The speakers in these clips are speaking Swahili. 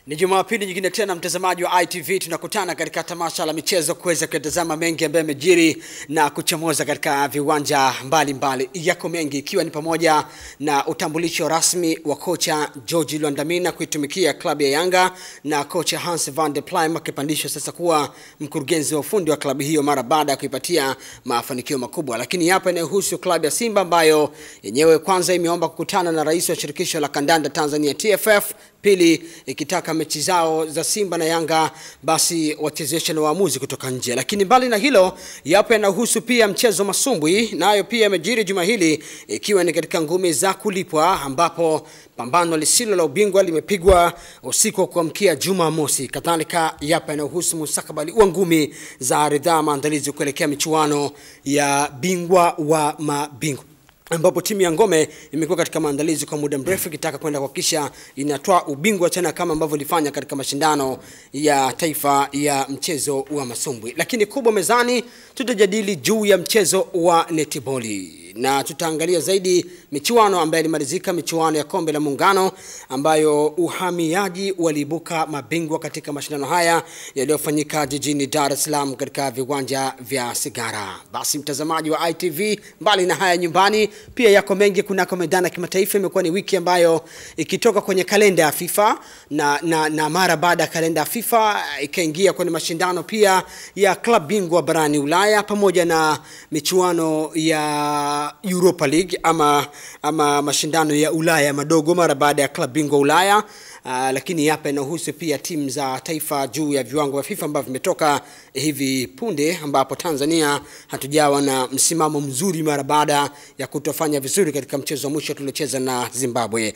Ni Jumapili nyingine tena mtazamaji wa ITV, tunakutana katika tamasha la michezo kuweza kutazama mengi ambayo yamejiri na kuchomoza katika viwanja mbalimbali. Yako mengi ikiwa ni pamoja na utambulisho rasmi wa kocha George Luandamina kuitumikia klabu ya Yanga na kocha Hans van der Plyme akipandishwa sasa kuwa mkurugenzi wa ufundi wa klabu hiyo mara baada ya kuipatia mafanikio makubwa. Lakini hapa inahusu klabu ya Simba ambayo yenyewe kwanza imeomba kukutana na rais wa shirikisho la kandanda Tanzania TFF, pili ikitaka mechi zao za Simba na Yanga basi wachezeshe na waamuzi kutoka nje. Lakini mbali na hilo, yapo yanahusu pia mchezo masumbwi, nayo pia yamejiri juma hili ikiwa ni katika ngumi za kulipwa ambapo pambano lisilo la ubingwa limepigwa usiku wa kuamkia Jumamosi. Kadhalika yapo yanahusu mustakabali wa ngumi za ridhaa, maandalizi kuelekea michuano ya bingwa wa mabingwa, ambapo timu ya Ngome imekuwa katika maandalizi kwa muda mrefu ikitaka kwenda kuhakikisha inatoa ubingwa tena kama ambavyo ilifanya katika mashindano ya taifa ya mchezo wa masumbwi. Lakini kubwa mezani, tutajadili juu ya mchezo wa netiboli na tutaangalia zaidi michuano ambayo ilimalizika, michuano ya kombe la Muungano ambayo uhamiaji waliibuka mabingwa katika mashindano haya yaliyofanyika jijini Dar es Salaam katika viwanja vya Sigara. Basi mtazamaji wa ITV, mbali na haya nyumbani pia yako mengi kunako medani kimataifa. Imekuwa ni wiki ambayo ikitoka kwenye kalenda ya FIFA na mara baada ya kalenda ya FIFA ikaingia kwenye mashindano pia ya club bingwa barani Ulaya pamoja na michuano ya Europa League ama mashindano ya Ulaya madogo mara baada ya club bingwa Ulaya. Lakini hapa inahusu pia timu za taifa juu ya viwango vya FIFA ambavyo vimetoka hivi punde, ambapo Tanzania hatujawa na msimamo mzuri mara baada ya kutofanya vizuri katika mchezo wa mwisho tuliocheza na Zimbabwe.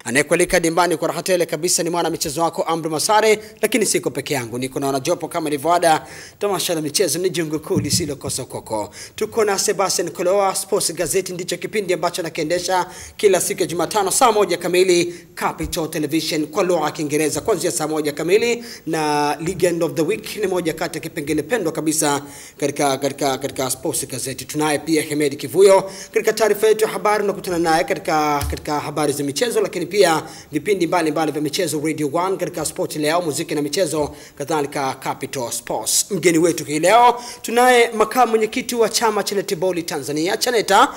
Anayekualika dimbani kwa raha tele kabisa ni mwana michezo wako Amri Masare, lakini siko peke yangu, niko na wanajopo kama ilivyoada. Tamasha la michezo ni jungu kuu lisilokosa koko. Tuko na Sebastian Koloa. Sports Gazette ndicho kipindi ambacho nakiendesha kila siku ya Jumatano saa 1 kamili Capital Television kwa lugha ya Kiingereza kuanzia saa 1 kamili, na Legend of the Week ni moja kati ya kipengele pendwa kabisa katika Sports Gazette. Tunaye pia Hemedi Kivuyo katika taarifa yetu ya habari, nakutana naye katika habari za michezo, lakini pia vipindi mbalimbali vya michezo Radio 1 katika Sport Leo, muziki na michezo, kadhalika Capital Sports. Mgeni wetu hii leo tunaye makamu mwenyekiti wa chama cha netiboli Tanzania Chaneta,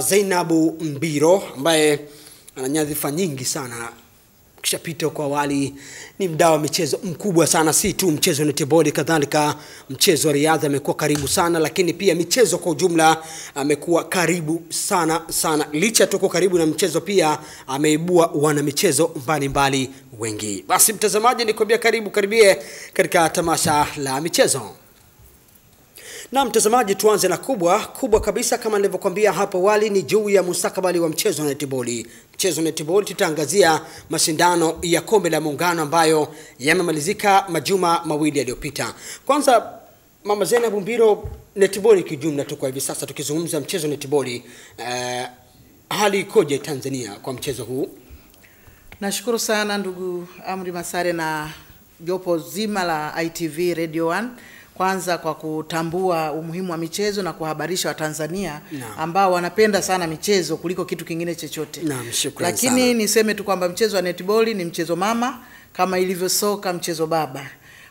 Zainabu Mbiro, ambaye ana nyadhifa nyingi sana. Kishapita kwa awali ni mdau wa michezo mkubwa sana, si tu mchezo wa netiboli, kadhalika mchezo wa riadha amekuwa karibu sana, lakini pia michezo kwa ujumla amekuwa karibu sana. Licha tuko karibu na mchezo, pia ameibua wana michezo mbalimbali wengi. Basi mtazamaji, nikwambia karibie katika tamasha la michezo. Na mtazamaji, tuanze na kubwa kabisa kama nilivyokuambia hapo awali, ni juu ya mustakabali wa mchezo wa netiboli. Mchezo wa netiboli tutaangazia mashindano ya kombe la Muungano ambayo yamemalizika majuma mawili yaliyopita. Kwanza Mama Zainabu Mbiro, netiboli kijumla tu kwa hivi sasa tukizungumza mchezo wa netiboli, hali ikoje Tanzania kwa mchezo huu? Nashukuru sana ndugu Amri Masare na jopo zima la ITV Radio 1 kwanza kwa kutambua umuhimu wa michezo na kuhabarisha Watanzania ambao wanapenda sana michezo kuliko kitu kingine chochote. Lakini sana niseme tu kwamba mchezo wa netball ni mchezo mama kama ilivyo soka mchezo baba.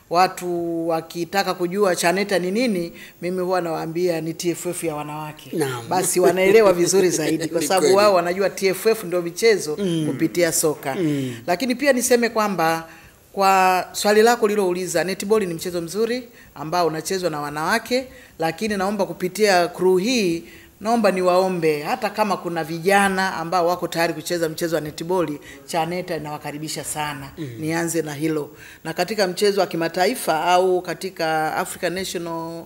Watu wakitaka kujua Chaneta ni nini, mimi huwa nawaambia ni TFF ya wanawake. Basi wanaelewa vizuri zaidi kwa sababu wao wanajua TFF ndio michezo kupitia soka. Lakini pia niseme kwamba kwa swali lako lilouliza, netball ni mchezo mzuri ambao unachezwa na wanawake, lakini naomba kupitia crew hii, naomba niwaombe hata kama kuna vijana ambao wako tayari kucheza mchezo wa netball, Chaneta inawakaribisha sana. Nianze na hilo. Na katika mchezo wa kimataifa au katika African National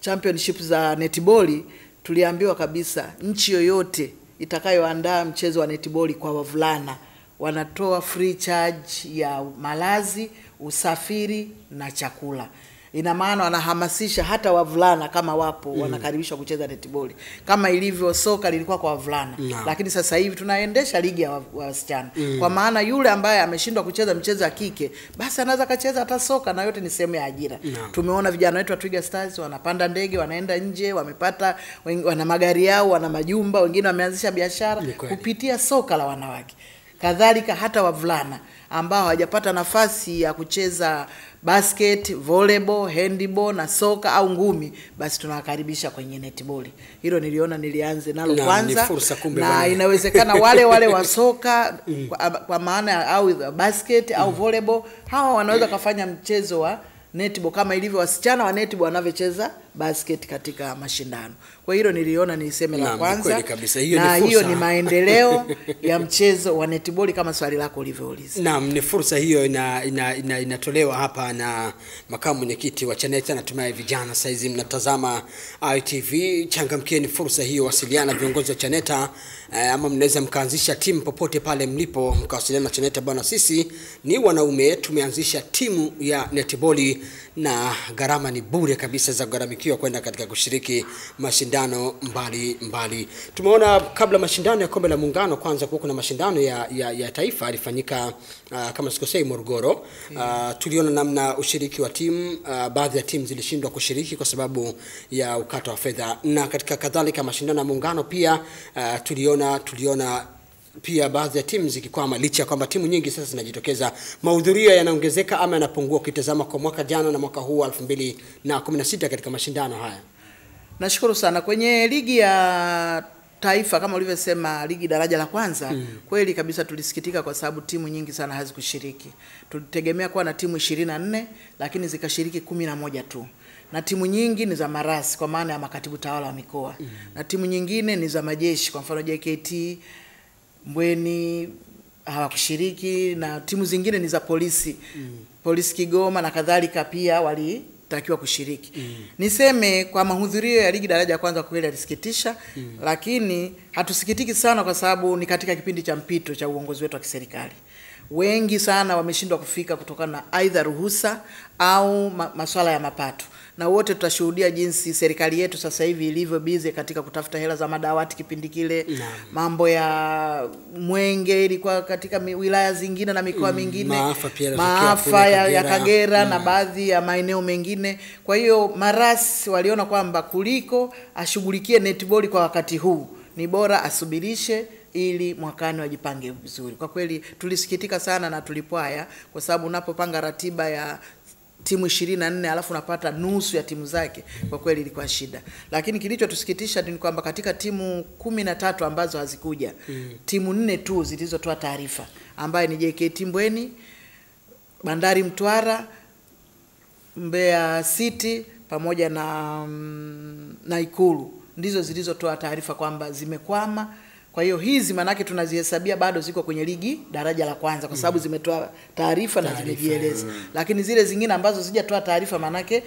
Championship za netball, tuliambiwa kabisa nchi yoyote itakayoandaa mchezo wa netball kwa wavulana wanatoa free charge ya malazi, usafiri na chakula. Ina maana wanahamasisha hata wavulana kama wapo wanakaribishwa kucheza netball. Kama ilivyo soka lilikuwa kwa wavulana, lakini sasa hivi tunaendesha ligi ya wasichana. Kwa maana yule ambaye ameshindwa kucheza mchezo wa kike, basi anaweza kacheza hata soka, na yote ni sehemu ya ajira. Tumeona vijana wetu wa Twiga Stars wanapanda ndege, wanaenda nje, wamepata, wana magari yao, wana majumba, wengine wameanzisha biashara kupitia soka la wanawake. Kadhalika hata wavulana ambao hawajapata nafasi ya kucheza basket, volleyball, handball na soka au ngumi, basi tunawakaribisha kwenye netball. Hilo niliona nilianze nalo kwanza, na inawezekana wale wa soka kwa maana au basket au volleyball, hawa wanaweza kufanya mchezo wa netball kama ilivyo wasichana wa netball wanavyocheza basket katika mashindano. Kwa hilo niliona niseme la kwanza, na hiyo ni maendeleo ya mchezo wa netball kama swali lako ulivyouliza. Naam, ni fursa hiyo inatolewa hapa na makamu mwenyekiti wa Chaneta. Natumai vijana saizi mnatazama ITV, changamkieni fursa hiyo, wasiliana viongozi wa Chaneta, ama mnaweza mkaanzisha timu popote pale mlipo, mkawasiliana na Chaneta. Bwana, sisi ni wanaume, tumeanzisha timu ya netball na gharama ni bure kabisa za gharamikiwa kwenda katika kushiriki mashindano mbali. Tumeona kabla mashindano ya Kombe la Muungano, kwanza kuna mashindano ya taifa yalifanyika kama sikosei Morogoro. Tuliona namna ushiriki wa timu, baadhi ya timu zilishindwa kushiriki kwa sababu ya ukata wa fedha, na katika kadhalika mashindano ya Muungano pia tuliona pia baadhi ya timu zikikwama, licha kwamba timu nyingi sasa zinajitokeza. Mahudhurio yanaongezeka ama yanapungua ukitazama kwa mwaka jana na mwaka huu 2016 katika mashindano haya? Nashukuru sana. Kwenye ligi ya taifa kama ulivyosema, ligi daraja la kwanza, kweli kabisa tulisikitika kwa sababu timu nyingi sana hazikushiriki. Tulitegemea kuwa na timu 24 lakini zikashiriki 11 tu. Na timu nyingi ni za marasi kwa maana ya makatibu tawala wa mikoa. Na timu nyingine ni za majeshi, kwa mfano JKT, Mbweni hawakushiriki, na timu zingine ni za polisi. Polisi Kigoma na kadhalika pia walitakiwa kushiriki. Niseme kwa mahudhurio ya ligi daraja kwanza kweli alisikitisha, lakini hatusikitiki sana kwa sababu ni katika kipindi cha mpito cha uongozi wetu wa kiserikali. Wengi sana wameshindwa kufika kutokana na aidha ruhusa au masuala ya mapato. Na wote tutashuhudia jinsi serikali yetu sasa hivi ilivyo busy katika kutafuta hela za madawati kipindi kile. Mambo ya mwenge ilikuwa katika wilaya zingine na mikoa mingine. Maafa ya Kagera na baadhi ya maeneo mengine. Kwa hiyo marasi waliona kwamba kuliko ashughulikie netball kwa wakati huu, ni bora asubirishe ili mwakani wajipange vizuri. Kwa kweli tulisikitika sana na tulipwaya, kwa sababu unapopanga ratiba ya timu 24 alafu unapata nusu ya timu zake, kwa kweli ilikuwa shida. Lakini kilichotusikitisha ni kwamba katika timu 13 ambazo hazikuja, timu 4 tu zilizotoa taarifa, ambaye ni JKT Mbweni, Bandari Mtwara, Mbeya City pamoja na Ikulu, ndizo zilizotoa taarifa kwamba zimekwama. Kwa hiyo hizi manake tunazihesabia bado ziko kwenye ligi daraja la kwanza kwa sababu zimetoa taarifa na zimejieleza. Lakini zile zingine ambazo zijatoa taarifa manake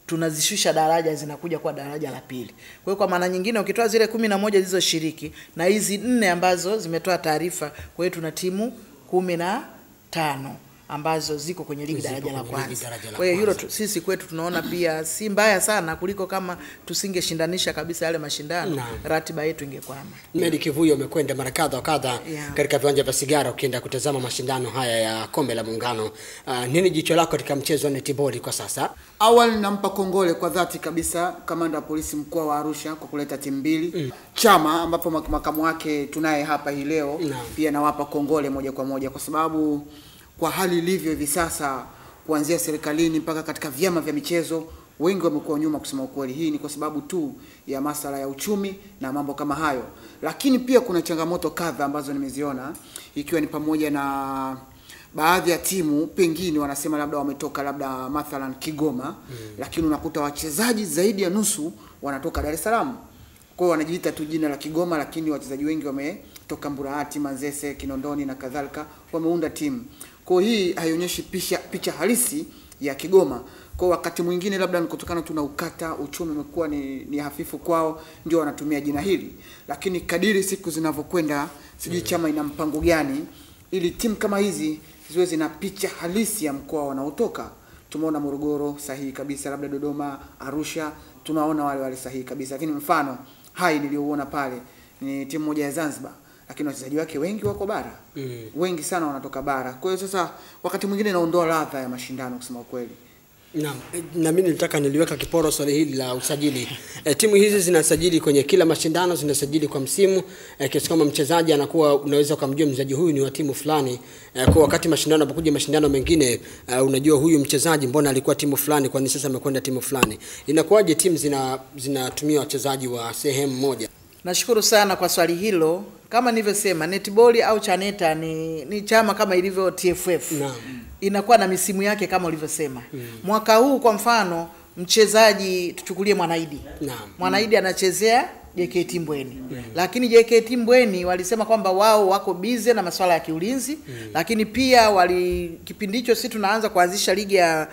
tunazishusha daraja, zinakuja kwa daraja la pili. Kwa hiyo kwa maana nyingine ukitoa zile 11 zilizoshiriki na hizi 4 ambazo zimetoa taarifa, kwa hiyo tuna timu 15 ambazo ziko kwenye ligi daraja la kwanza. Kwa hiyo hilo sisi kwetu tunaona pia si mbaya sana, kuliko kama tusingeshindanisha kabisa yale mashindano, ratiba yetu ingekwama. Medi Kivuyo umekwenda mara kadha wa kadha katika viwanja vya Sigara ukienda kutazama mashindano haya ya Kombe la Muungano. Nini jicho lako katika mchezo wa netball kwa sasa? Awali nampa kongole kwa dhati kabisa kamanda wa polisi mkoa wa Arusha kwa kuleta timu mbili. Chama ambapo makamu wake tunaye hapa hii leo, pia nawapa kongole moja kwa moja kwa sababu kwa hali ilivyo hivi sasa, kuanzia serikalini mpaka katika vyama vya michezo, wengi wamekuwa nyuma kusema ukweli. Hii ni kwa sababu tu ya masuala ya uchumi na mambo kama hayo. Lakini pia kuna changamoto kadha ambazo nimeziona, ikiwa ni pamoja na baadhi ya timu pengine wanasema labda wametoka labda mathalan Kigoma, lakini unakuta wachezaji zaidi ya nusu wanatoka Dar es Salaam. Kwa hiyo wanajiita tu jina la Kigoma, lakini wachezaji wengi wametoka Mburahati, Manzese, Kinondoni na kadhalika, wameunda timu. Kwa hii haionyeshi picha halisi ya Kigoma. Kwa wakati mwingine labda ni kutokana tu na ukata, uchumi umekuwa ni hafifu kwao, ndio wanatumia jina hili. Lakini kadiri siku zinavyokwenda, sijui chama ina mpango gani ili timu kama hizi ziwe zina picha halisi ya mkoa wanaotoka. tumeona Morogoro sahihi kabisa, labda Dodoma, Arusha tunaona wale sahihi kabisa. Lakini mfano hai niliouona pale ni timu moja ya Zanzibar, lakini wachezaji wake wengi wako bara. Wengi sana wanatoka bara. Kwa hiyo sasa wakati mwingine inaondoa ladha ya mashindano kusema ukweli. Na mimi nilitaka niliweka kiporo swali hili la usajili. Timu hizi zinasajili kwenye kila mashindano, zinasajili kwa msimu. Kiasi kama mchezaji anakuwa unaweza kumjua mchezaji huyu ni wa timu fulani. Kwa wakati mashindano yanapokuja mashindano mengine, unajua huyu mchezaji mbona alikuwa timu fulani, kwani sasa amekwenda timu fulani. Inakuwaje timu zinatumia wachezaji wa sehemu moja? Nashukuru sana kwa swali hilo. Kama nilivyosema, netball au Chaneta ni chama kama ilivyo TFF. Inakuwa na misimu yake kama ulivyosema. Mwaka huu kwa mfano mchezaji tuchukulie Mwanaidi. Mwanaidi anachezea JKT Mbweni. Lakini JKT Mbweni walisema kwamba wao wako busy na masuala ya kiulinzi, lakini pia kipindi hicho sisi tunaanza kuanzisha ligi ya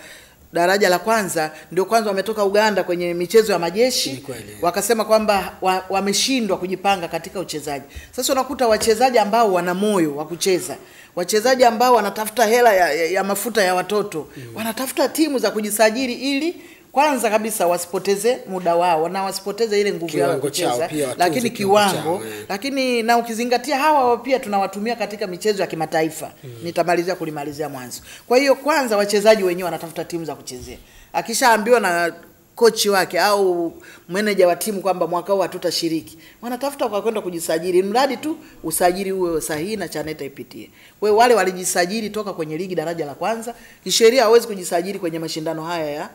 daraja la kwanza, ndio kwanza wametoka Uganda kwenye michezo ya majeshi, wakasema kwamba wameshindwa kujipanga katika uchezaji. Sasa unakuta wachezaji ambao wana moyo wa kucheza, wachezaji ambao wanatafuta hela ya mafuta ya watoto, wanatafuta timu za kujisajili ili kwanza kabisa wasipoteze muda wao na wasipoteze ile nguvu yao kucheza, lakini kiwango, lakini na ukizingatia hawa pia tunawatumia katika michezo ya kimataifa. Nitamalizia kulimalizia mwanzo. Kwa hiyo kwanza wachezaji wenyewe wanatafuta timu za kuchezea. Akishaambiwa na kochi wake au manager wa timu kwamba mwaka huu hatutashiriki, wanatafuta kwa kwenda kujisajili, mradi tu usajili uwe sahihi na Chaneta ipitie. Kwa hiyo wale walijisajili toka kwenye ligi daraja la kwanza, kisheria hawezi kujisajili kwenye mashindano haya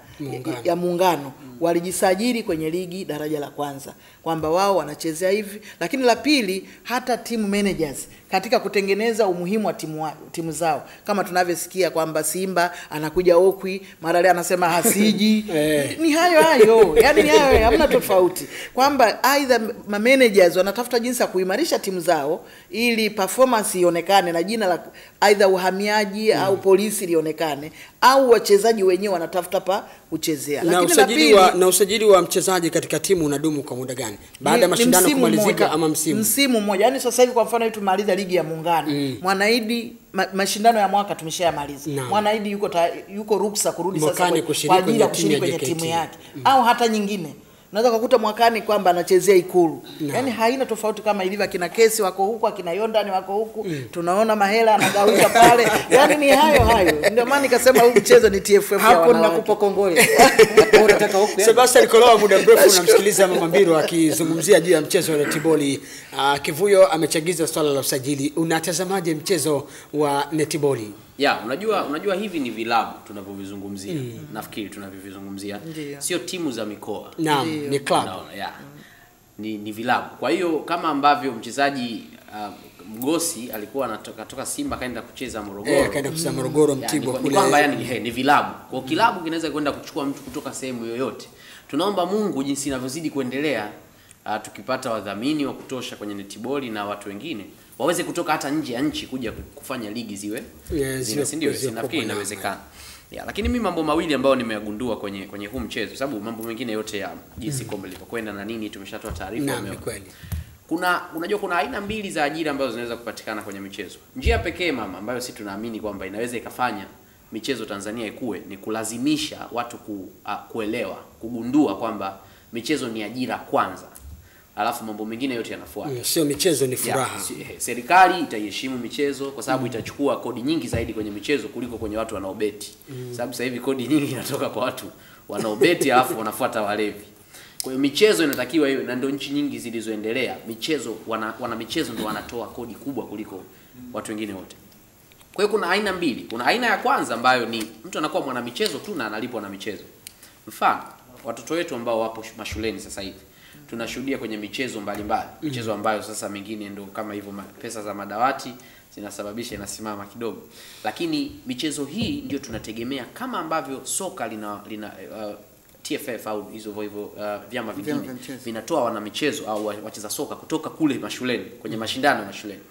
ya muungano. Walijisajili kwenye ligi daraja la kwanza kwamba wao wanachezea hivi. Lakini la pili, hata team managers katika kutengeneza umuhimu wa timu zao, kama tunavyosikia kwamba Simba anakuja Okwi, mara leo anasema hasiji. Ni hayo yani ni hayo, hamna tofauti, kwamba either managers wanatafuta jinsi ya kuimarisha timu zao ili performance ionekane na jina la either uhamiaji au polisi lionekane, au wachezaji wenyewe wanatafuta pa kuchezea. Na usajili wa mchezaji katika timu unadumu kwa muda gani? Baada ya mashindano kumalizika ama msimu? Msimu mmoja. Yani sasa hivi kwa mfano tumaliza ligi ya muungano. Mwanaidi mashindano ya mwaka tumeshayamaliza. Mwanaidi yuko ruksa kurudi sasa kwa ajili ya kushiriki kwenye timu yake au hata nyingine. Unaweza kukuta mwakani kwamba anachezea Ikulu. Yaani haina tofauti kama ilivyo kina Kesi wako huku, akina Yondani wako huku. Tunaona Mahela anagawika pale. Yaani ni hayo. Ndio maana nikasema huu mchezo ni TFF ya hapo nakupa kongole. Unataka huko. Sebastian Kolowa muda mrefu unamsikiliza Mama Mbiro akizungumzia juu ya mchezo wa netball. Kivuyo amechagiza swala la usajili. Unatazamaje mchezo wa netball? Unajua hivi ni vilabu tunavyovizungumzia. Nafikiri tunavyovizungumzia. Sio timu za mikoa. Ni club. Ni vilabu. Kwa hiyo kama ambavyo mchezaji Mgosi alikuwa anatoka Simba kaenda kucheza Morogoro. Kaenda kucheza Morogoro Mtibwa kule. Ni kwamba ni vilabu. Kwa kilabu kinaweza kwenda kuchukua mtu kutoka sehemu yoyote. Tunaomba Mungu jinsi inavyozidi kuendelea, tukipata wadhamini wa kutosha kwenye netball na watu wengine waweze kutoka hata nje ya nchi kuja kufanya ligi ziwe ndio nafikiri inawezekana. Lakini mimi mambo mawili ambayo nimeyagundua kwenye huu mchezo, sababu mambo mengine yote ya jinsi kombe lilipokwenda na nini tumeshatoa taarifa. Unajua kuna aina mbili za ajira ambazo zinaweza kupatikana kwenye michezo. Njia pekee ambayo sisi tunaamini kwamba inaweza ikafanya michezo Tanzania ikue ni kulazimisha watu kuelewa, kugundua kwamba michezo ni ajira kwanza, alafu mambo mengine yote yanafuata. Sio michezo ni furaha. Serikali itaiheshimu michezo kwa sababu itachukua kodi nyingi zaidi kwenye michezo kuliko kwenye watu wanaobeti. Sababu sasa hivi kodi nyingi inatoka kwa watu wanaobeti alafu wanafuata walevi. Kwa hiyo michezo inatakiwa hiyo, na ndio nchi nyingi zilizoendelea michezo wana michezo ndio wanatoa kodi kubwa kuliko watu wengine wote. Kwa hiyo kuna aina mbili. Kuna aina ya kwanza ambayo ni mtu anakuwa mwana michezo tu na analipwa na michezo. Mfano, watoto wetu ambao wapo mashuleni sasa hivi tunashuhudia kwenye michezo mbalimbali. Michezo ambayo sasa mengine ndio kama hivyo pesa za madawati zinasababisha inasimama kidogo. Lakini michezo hii ndio tunategemea kama ambavyo soka lina TFF au hivyo vyama vingine vinatoa wana michezo au wacheza soka kutoka kule mashuleni kwenye mashindano ya mashuleni.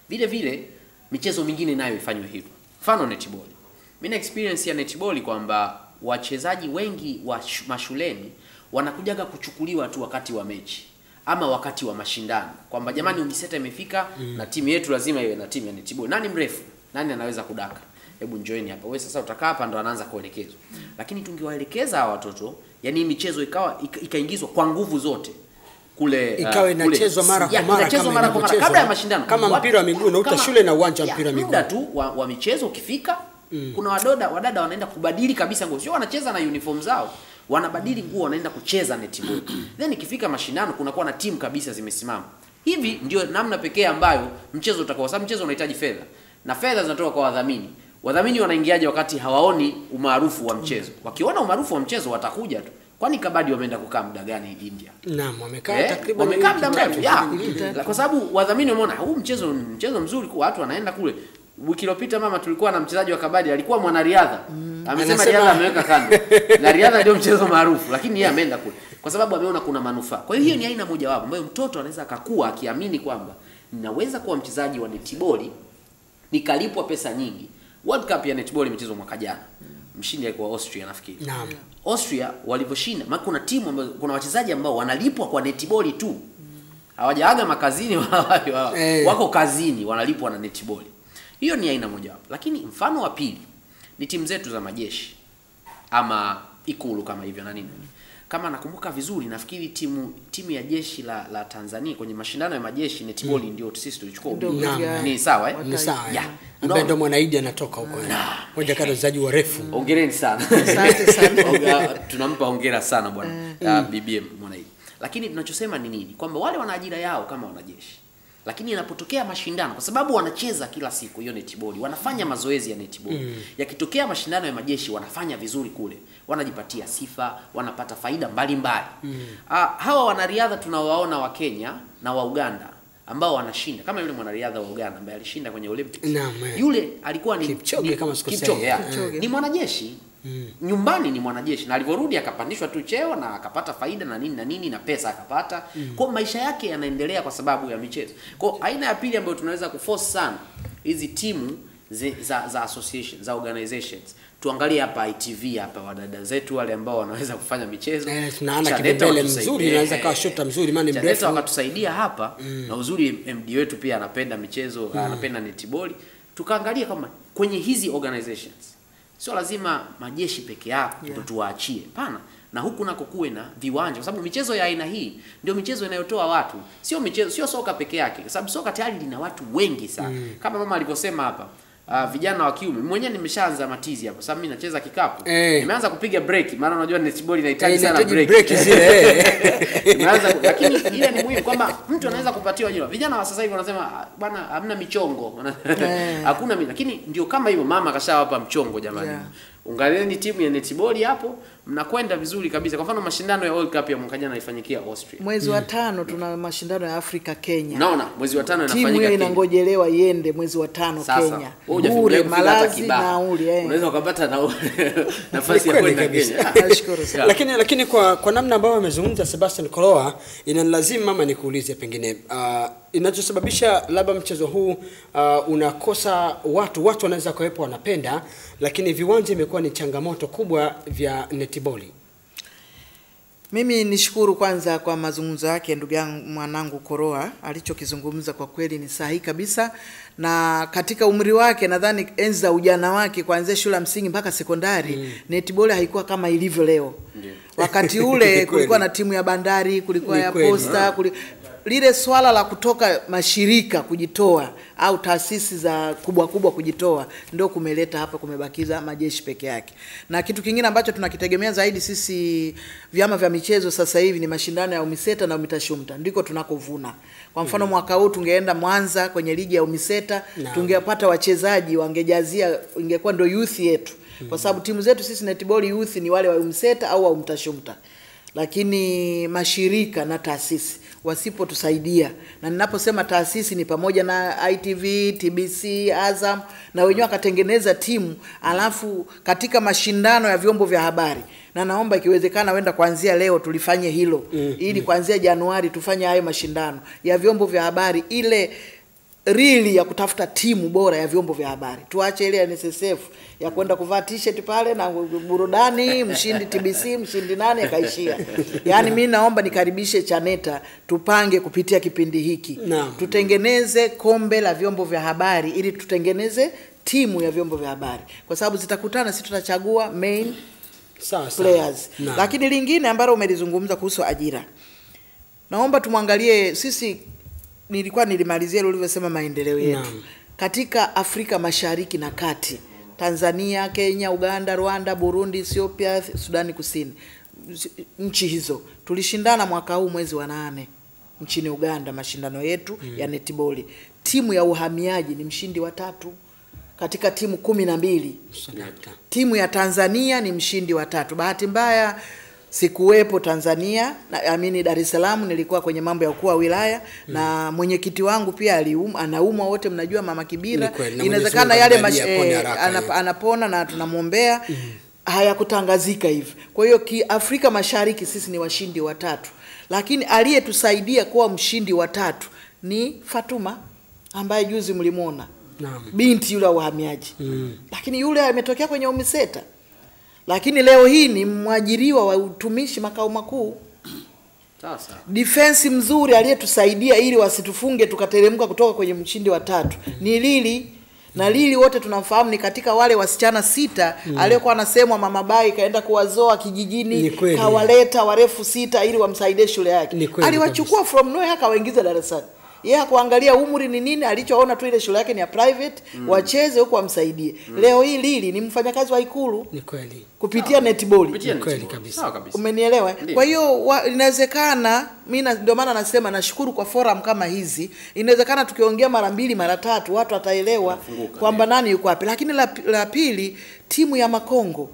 Vile vile michezo mingine nayo ifanywe hivyo. Mfano netball. Mimi na experience ya netball kwamba wachezaji wengi wa mashuleni wanakujaga kuchukuliwa tu wakati wa mechi ama wakati wa mashindano, kwamba jamani UMISETA imefika na timu yetu lazima iwe na timu ya netball. Nani mrefu? Nani anaweza kudaka? hebu join hapa. Wewe sasa utakaa hapa, ndo anaanza kuelekezwa. Lakini tungewaelekeza hawa watoto, yani michezo ikaingizwa kwa nguvu zote. Kule ikawa inachezwa mara kwa mara kabla ya mashindano, kama mpira wa miguu unakuta shule na uwanja mpira wa miguu. Muda tu wa michezo ukifika, kuna wadada wanaenda kubadili kabisa nguo. Sio wanacheza na uniform zao, wanabadili nguo, wanaenda kucheza netball. Then ikifika mashindano kunakuwa na timu kabisa zimesimama. Hivi ndio namna pekee ambayo mchezo utakuwa, sababu mchezo unahitaji fedha. Na fedha zinatoka kwa wadhamini. Wadhamini wanaingiaje wakati hawaoni umaarufu wa mchezo? Wakiona umaarufu wa mchezo watakuja tu. Kwani kabadi wameenda kukaa muda gani India? Naam, wamekaa takriban muda mrefu. Kwa sababu wadhamini wameona huu mchezo mzuri, kwa watu wanaenda kule. Wiki iliyopita mama, tulikuwa na mchezaji wa kabadi, alikuwa mwanariadha. Amesema riadha ameweka kando. Na riadha ndio mchezo maarufu, lakini yeye ameenda kule kwa sababu ameona kuna manufaa. Kwa hiyo ni aina moja wapo ambayo mtoto anaweza akakua akiamini kwamba ninaweza kuwa mchezaji wa netball nikalipwa pesa nyingi. World Cup ya netball imechezwa mwaka jana. Mshindi alikuwa Austria nafikiri. Naam. Austria walivyoshinda, maana kuna timu ambazo kuna wachezaji ambao wanalipwa kwa netball tu. Hawajaaga makazini wako kazini wanalipwa na netball. Hiyo ni aina moja wapo. Lakini mfano wa pili ni timu zetu za majeshi ama Ikulu kama hivyo na nini. Kama nakumbuka vizuri, nafikiri timu ya jeshi la Tanzania kwenye mashindano ya majeshi netball ndio sisi tulichukua. Ni sawa Ni sawa. Ambaye ndo Mwanaidi anatoka huko. Moja kati ya wachezaji warefu. Hongereni sana. Asante sana. Tunampa hongera sana bwana BBM Mwanaidi. Lakini tunachosema ni nini? Kwamba wale wana ajira yao kama wanajeshi. Lakini inapotokea mashindano, kwa sababu wanacheza kila siku hiyo netball, wanafanya mazoezi ya netball. Yakitokea mashindano ya majeshi wanafanya vizuri kule, wanajipatia sifa, wanapata faida mbalimbali. Hawa wanariadha tunawaona wa Kenya na wa Uganda ambao wanashinda, kama yule mwanariadha wa Uganda ambaye alishinda kwenye Olympics. Yule alikuwa ni Kipchoge kama sikosea. Ni mwanajeshi. Nyumbani ni mwanajeshi, na alivyorudi akapandishwa tu cheo na akapata faida na nini na pesa akapata. Kwa maisha yake yanaendelea kwa sababu ya michezo. Kwa aina ya pili ambayo tunaweza kuforce sana hizi timu za association, za organizations. Tuangalie hapa ITV hapa, wadada zetu wale ambao wanaweza kufanya michezo. Tunaona kipembele mzuri, anaweza kawa shota mzuri, maana ni mrefu. Wakatusaidia hapa na uzuri MD wetu pia anapenda michezo, anapenda netball. Tukaangalia kama kwenye hizi organizations sio lazima majeshi peke yake ndio tuwaachie. Hapana. Na huku nako kuwe na viwanja, kwa sababu michezo ya aina hii ndio michezo inayotoa watu. Sio soka peke yake, kwa sababu soka tayari lina watu wengi sana. Kama mama alivyosema hapa, vijana wa kiume. Mwenyewe nimeshaanza matizi hapo. Sababu mimi nacheza kikapu. Nimeanza kupiga break, maana unajua netball inahitaji sana break zile. Nimeanza, lakini ile ni muhimu kwamba mtu anaweza kupatiwa ajira. Vijana wa sasa hivi wanasema bwana hamna michongo. Hakuna mimi, lakini ndio kama hivyo mama akashawapa mchongo jamani. Ungalieni timu ya netball hapo, mnakwenda vizuri kabisa. Kwa mfano mashindano ya World Cup ya mwaka jana yalifanyikia Austria. Mwezi wa 5 tuna mashindano ya Afrika Kenya. Naona mwezi wa 5 yanafanyika Kenya. Timu inangojelewa iende mwezi wa 5 Kenya. Bure malazi na uli. Unaweza ukapata nafasi ya kwenda Kenya. Nashukuru sana. Lakini kwa namna ambayo amezungumza Sebastian Koloa, inanilazimu mama nikuulize pengine inachosababisha labda mchezo huu unakosa watu wanaweza kuwepo wanapenda, lakini viwanja imekuwa ni changamoto kubwa vya netball. Mimi nishukuru kwanza kwa mazungumzo yake ndugu yangu mwanangu Koroa, alichokizungumza kwa kweli ni sahihi kabisa, na katika umri wake nadhani enzi za ujana wake kuanzia shule msingi mpaka sekondari netball haikuwa kama ilivyo leo. Wakati ule kulikuwa na timu ya Bandari, kulikuwa ya Posta, lile swala la kutoka mashirika kujitoa au taasisi za kubwa kujitoa ndio kumeleta hapa, kumebakiza majeshi peke yake. Na kitu kingine ambacho tunakitegemea zaidi sisi vyama vya michezo sasa hivi ni mashindano ya UMISETA na UMITASHUMTA, ndiko tunakovuna. Kwa mfano mwaka huu tungeenda Mwanza kwenye ligi ya UMISETA, tungepata wachezaji wangejazia, ingekuwa ndio youth yetu. Kwa sababu timu zetu sisi netball youth ni wale wa UMISETA au wa UMITASHUMTA. Lakini mashirika na taasisi wasipotusaidia, na ninaposema taasisi ni pamoja na ITV, TBC, Azam, na wenyewe akatengeneza timu, alafu katika mashindano ya vyombo vya habari, na naomba ikiwezekana wenda kuanzia leo tulifanye hilo, ili kuanzia Januari tufanye hayo mashindano ya vyombo vya habari, ile really ya kutafuta timu bora ya vyombo vya habari. Tuache ile ya NSSF ya kwenda kuvaa t-shirt pale na burudani, mshindi TBC, mshindi nani akaishia. Yaani mimi naomba nikaribishe Chaneta, tupange kupitia kipindi hiki. Tutengeneze kombe la vyombo vya habari ili tutengeneze timu ya vyombo vya habari, kwa sababu zitakutana, sisi tutachagua main sawa players. Lakini lingine ambalo umelizungumza kuhusu ajira, naomba tumwangalie sisi, nilimalizia ile ulivyosema maendeleo yetu katika Afrika Mashariki na Kati, Tanzania, Kenya, Uganda, Rwanda, Burundi, Ethiopia, Sudani Kusini. Nchi hizo tulishindana mwaka huu mwezi wa 8 nchini Uganda, mashindano yetu ya netball. Timu ya uhamiaji ni mshindi wa 3 katika timu 12. Timu ya Tanzania ni mshindi wa 3. Bahati mbaya sikuwepo Tanzania, Dar es Salaam, nilikuwa kwenye mambo ya ukuu wa wilaya na mwenyekiti wangu pia anaumwa, wote mnajua Mama Kibira. Inawezekana yale anapona na tunamuombea. Hayakutangazika hivi. Kwa hiyo Afrika Mashariki sisi ni washindi wa 3. Lakini aliyetusaidia kuwa mshindi wa 3 ni Fatuma ambaye juzi mlimuona. Binti yule wa uhamiaji. Lakini yule ametokea kwenye UMISETA. Lakini leo hii ni mwajiriwa wa utumishi makao makuu. Sasa Defense mzuri aliyetusaidia ili wasitufunge tukateremka kutoka kwenye mshindi wa 3 ni Lili. Na Lili wote tunamfahamu ni katika wale wasichana 6 aliyokuwa anasemwa Mama Bai kaenda kuwazoa kijijini, kawaleta warefu 6 ili wamsaidie shule yake. Aliwachukua from nowhere akawaingiza darasani. Yeye hakuangalia umri ni nini, alichoona tu ile shule yake ni ya private, wacheze huko wamsaidie. Leo hii Lili ni mfanyakazi wa Ikulu. Ni kweli. Kupitia netball. Ni kweli kabisa. Umenielewa? Kwa hiyo inawezekana, mimi ndio maana nasema nashukuru kwa forum kama hizi. Inawezekana tukiongea mara 2 mara 3 watu wataelewa kwamba nani yuko wapi. Lakini la pili, timu ya Makongo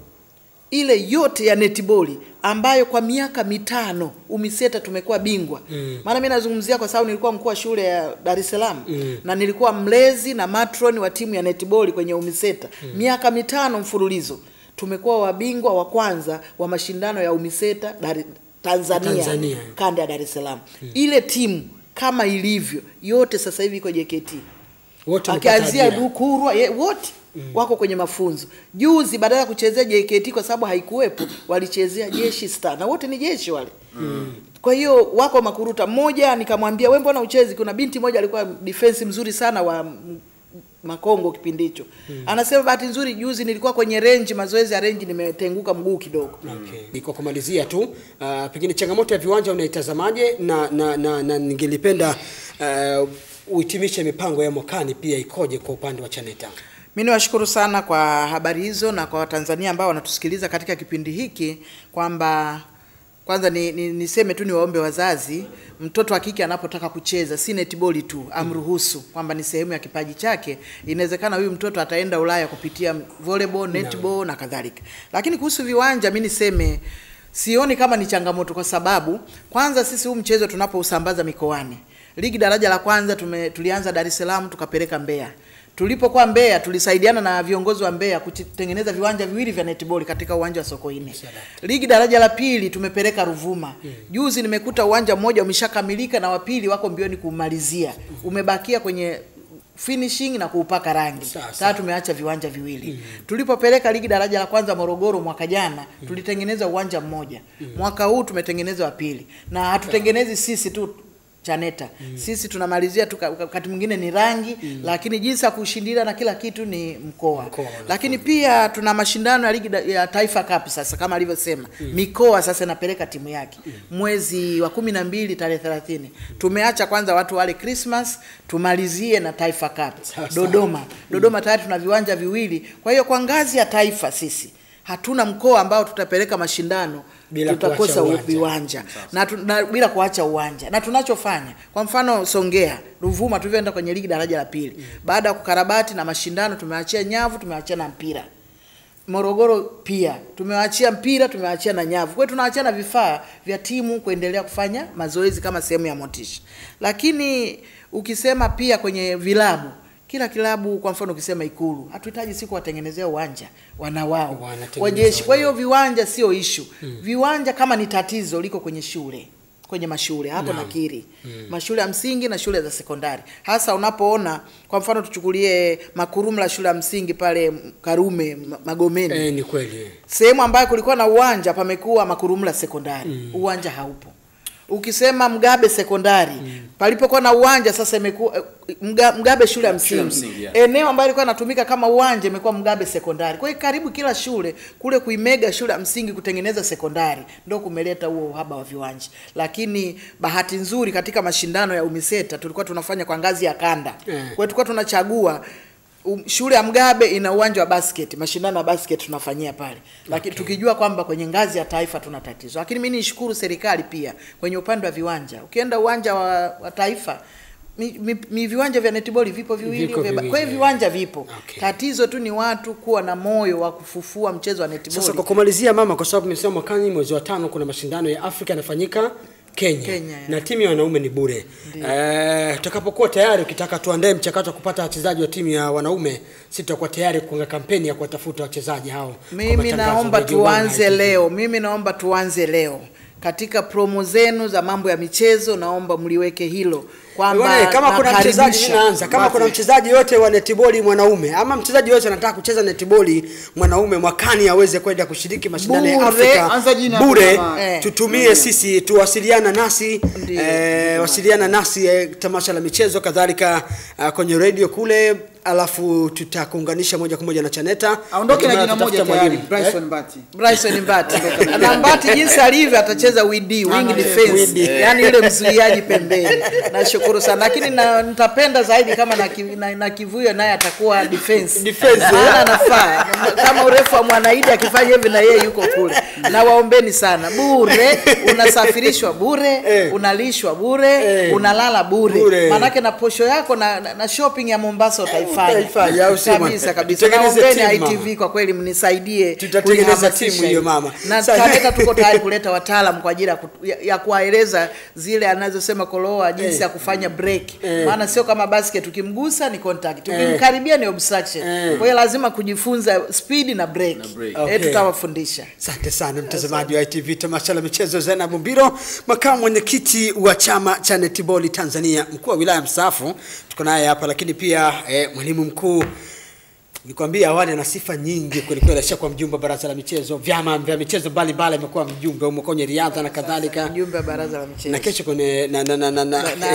ile yote ya netball ambayo kwa miaka 5 UMISETA tumekuwa bingwa. Maana mimi nazungumzia kwa sababu nilikuwa mkuu wa shule ya Dar es Salaam na nilikuwa mlezi na matron wa timu ya netball kwenye UMISETA. Miaka 5 mfululizo tumekuwa wabingwa wa kwanza wa mashindano ya UMISETA Tanzania. Kanda ya Dar es Salaam. Ile timu kama ilivyo yote sasa hivi iko JKT. Wote akianzia Dukurwa wote wako kwenye mafunzo. Juzi badala ya kuchezea JKT kwa sababu haikuwepo, walichezea Jeshi Star na wote ni jeshi wale. Kwa hiyo wako makuruta. Mmoja nikamwambia wewe mbona uchezi, kuna binti moja alikuwa defense mzuri sana wa Makongo kipindi hicho. Anasema bahati nzuri juzi nilikuwa kwenye range, mazoezi ya range, nimetenguka mguu kidogo. Niko kumalizia tu, pengine changamoto ya viwanja unaitazamaje na ningelipenda uhitimishe mipango ya mwakani pia ikoje kwa upande wa Chaneta. Mimi niwashukuru sana kwa habari hizo na kwa Watanzania ambao wanatusikiliza katika kipindi hiki, kwamba kwanza niseme tu niwaombe wazazi, mtoto wa kike anapotaka kucheza si netball tu, amruhusu kwamba ni sehemu ya kipaji chake. Inawezekana huyu mtoto ataenda Ulaya kupitia volleyball, netball na kadhalika. Lakini kuhusu viwanja mimi niseme sioni kama ni changamoto, kwa sababu kwanza sisi huu mchezo tunapousambaza mikoani. Ligi daraja la kwanza tulianza Dar es Salaam tukapeleka Mbeya. Tulipokuwa Mbeya tulisaidiana na viongozi wa Mbeya kutengeneza viwanja 2 vya netball katika uwanja wa Sokoine. Ligi daraja la pili tumepeleka Ruvuma. Juzi nimekuta uwanja mmoja umeshakamilika na wa pili wako mbioni kumalizia. Umebakia kwenye finishing na kuupaka rangi. Sasa tumeacha viwanja 2. Tulipopeleka ligi daraja la kwanza Morogoro mwaka jana, tulitengeneza uwanja mmoja. Mwaka huu tumetengeneza wa pili. Na hatutengenezi sisi tu Chaneta. Sisi tunamalizia tu wakati mwingine ni rangi, lakini jinsi ya kushindia na kila kitu ni mkoa. Lakini pia tuna mashindano ya ligi ya Taifa Cup sasa kama alivyosema. Mikoa sasa inapeleka timu yake. Mwezi wa 12 tarehe 30. Tumeacha kwanza watu wale Christmas, tumalizie na Taifa Cup. Dodoma tayari tuna viwanja 2. Kwa hiyo kwa ngazi ya taifa sisi hatuna mkoa ambao tutapeleka mashindano tutakosa viwanja na bila kuacha uwanja. Na tunachofanya kwa mfano Songea, Ruvuma tulivyoenda kwenye ligi daraja la pili, baada ya kukarabati na mashindano tumeachia nyavu, tumeachia na mpira. Morogoro pia tumewaachia mpira, tumewaachia na nyavu. Kwa hiyo tunaachia na vifaa vya timu kuendelea kufanya mazoezi kama sehemu ya motisha. Lakini ukisema pia kwenye vilabu, kila kilabu kwa mfano ukisema Ikulu, hatuhitaji siku watengenezea uwanja, wanawao wajeshi. Kwa hiyo viwanja sio issue. Viwanja kama ni tatizo liko kwenye shule, kwenye mashule hapo nakiri. Mashule ya msingi na shule za sekondari. Hasa unapoona kwa mfano tuchukulie Makurumla shule ya msingi pale Karume Magomeni. Ni kweli. Sehemu ambayo kulikuwa na uwanja pamekuwa Makurumla sekondari. Uwanja haupo. Ukisema Mgabe sekondari, palipokuwa na uwanja sasa imekuwa Mgabe shule ya msingi. Eneo ambalo ilikuwa inatumika kama uwanja imekuwa Mgabe sekondari. Kwa hiyo karibu kila shule kule kuimega shule ya msingi kutengeneza sekondari ndio kumeleta huo uhaba wa viwanja. Lakini bahati nzuri katika mashindano ya UMISETA tulikuwa tunafanya kwa ngazi ya kanda. Kwa hiyo tulikuwa tunachagua shule ya Mgabe ina uwanja wa basket, mashindano ya basket tunafanyia pale. Lakini tukijua kwamba kwenye ngazi ya taifa tuna tatizo. Lakini mimi nishukuru serikali pia kwenye upande wa viwanja. Ukienda uwanja wa taifa viwanja vya netball vipo viwili. Kwa hiyo viwanja vipo. Tatizo tu ni watu kuwa na moyo wa kufufua mchezo wa netball. Sasa kwa kumalizia mama, kwa sababu nimesema mwakani mwezi wa 5 kuna mashindano ya Afrika yanafanyika Kenya na timu ya wanaume ni bure. Tutakapokuwa tayari, ukitaka tuandae mchakato wa kupata wachezaji wa timu ya wanaume, sisi tutakuwa tayari kuanza kampeni ya kuwatafuta wachezaji hao. Mimi naomba tuanze leo. Katika promo zenu za mambo ya michezo naomba mliweke hilo kwamba kama kuna mchezaji ninaanza, kama kuna mchezaji yote wa netball mwanaume ama mchezaji yote anataka kucheza netball mwanaume mwakani aweze kwenda kushiriki mashindano ya Afrika bure, tutumie sisi, tuwasiliana nasi, wasiliana nasi tamasha la michezo kadhalika kwenye radio kule, alafu tutakuunganisha moja kwa moja na Chaneta. Aondoke na jina moja tayari, Bryson Mbati. Na Mbati jinsi alivyo atacheza wing defense, yani ile mzuiaji pembeni. Nashukuru sana, lakini nitapenda zaidi kama na Kivuyo naye atakuwa defense. Anafaa kama urefu wa Mwanaidi akifanya hivi na yeye yuko kule. Na waombeni sana, bure, unasafirishwa bure, unalishwa bure, unalala bure. Maana yake na posho yako na shopping ya Mombasa kabisa. Naombeni ITV kwa kweli mnisaidie tutatengeneza timu hiyo mama. Na Chaneta tuko tayari kuleta wataalamu kwa ajili ya kuwaeleza zile anazosema Koloa jinsi ya kufanya break. Maana sio kama basket ukimgusa ni contact, ukimkaribia ni obstruction. Kwa hiyo lazima kujifunza speed na break. Tutawafundisha. Asante sana mtazamaji wa ITV tamasha la michezo. Zainab Mbiro, makamu mwenyekiti wa chama cha netball Tanzania, mkuu wa wilaya mstaafu, tuko naye hapa, lakini pia mwalimu mkuu. Nikwambia awali ana sifa nyingi kweli, ashakuwa mjumbe wa baraza la michezo, vyama vya michezo mbalimbali, amekuwa mjumbe wa kwenye riadha na kadhalika, mjumbe wa baraza la michezo, na kesho kwenye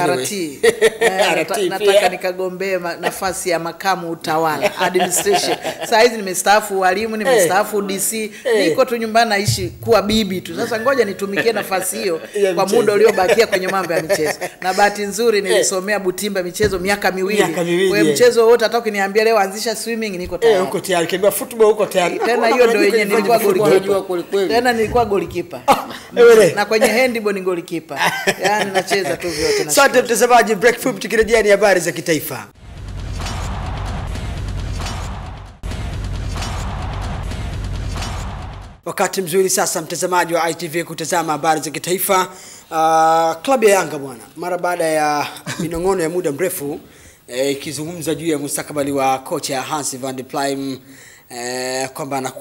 RT. Nataka nikagombee nafasi ya makamu utawala administration. Sasa hizi nimestaafu walimu, nimestaafu DC, niko tu nyumbani naishi kuwa bibi tu. Sasa ngoja nitumikie nafasi hiyo kwa muda uliobakia kwenye mambo ya michezo. Na bahati nzuri nilisomea Butimba michezo miaka miwili. Kwa mchezo wote hata ukiniambia leo anzisha swimming niko tayari. Uko tayari, kimbia football uko tayari. Tena hiyo ndio yenye nilikuwa goalkeeper. Tena nilikuwa goalkeeper. Na kwenye handball ni goalkeeper. Yaani nacheza tu vyote na. Asante mtazamaji, break fupi, tukirejea ni habari za kitaifa. Wakati mzuri sasa mtazamaji wa ITV kutazama habari za kitaifa. Klabu ya Yanga bwana, mara baada ya minong'ono ya muda mrefu ikizungumza juu ya mustakabali wa kocha Hans van der Pluijm, kwamba